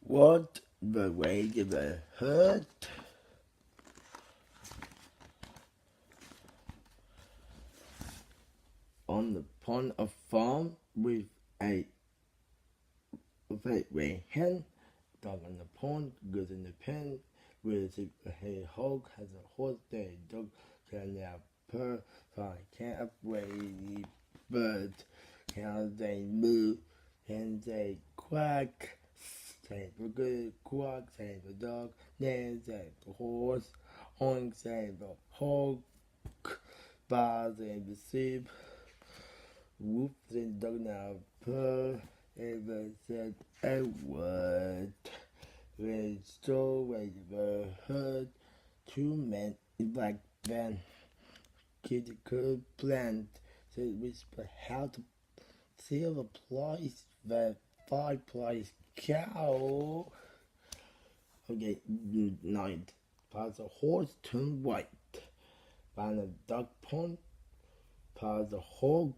What the regular herd on the pond of farm with a red hen. Dog on the pond, goes in the pen. With a hog has a horse there. Dog can now purr. Fly can't wait. Bird can they move? Can they quack? Say the good quack, say the dog. Then say the horse. Oink say the hog. Bars say the sheep. Whoop the dog now purr. Ever said a word. When so ever heard. Two men in black van. Kid could plant. Said whisper how to sell a place that 5 place cow. Okay, night. Past a horse turned white. Found a duck pond. Past a hog.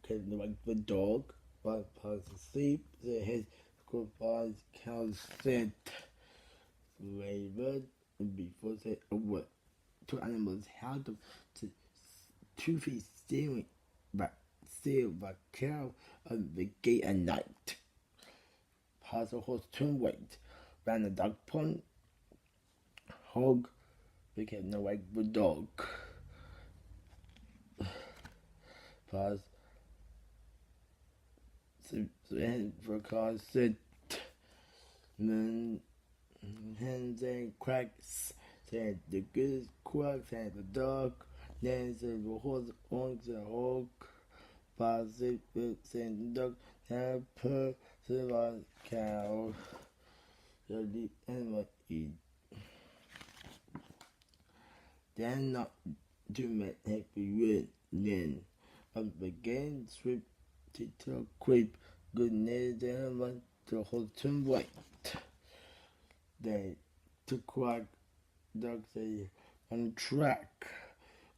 Came like the dog. But past the sheep. The head goodbye cow said. Wavered before said a word. Two animals how to 2 feet steering but still the cow on the gate at night. Past the horse turned white. Ran the duck pond. Hog became no like the dog. Past the for car said hens and cracks said the good quack said the dog. Then said the horse oinks the hog. Past it said the dog. Now per the cow. So the animal eat. Then not to make happy word. Then up again swift to creep. Good near them went to hold turn white. They to quack dog say on track.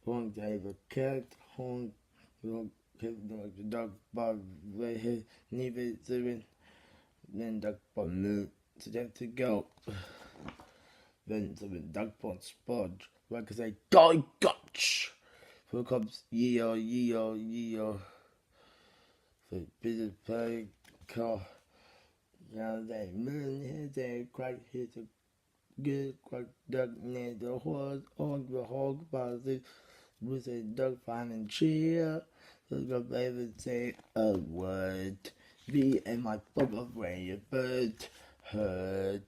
One day the cat honk the dog bar they had neither seven. Then dog bar moved to them to go. Then the dog pond spudge. Like I say, die gotch. Here comes yeo. The business play car. Now they moon here, they crack here to good quack duck near the horse on the hog bars with a dog finding cheer. So the baby say a word. Be and my bubble where your bird heard.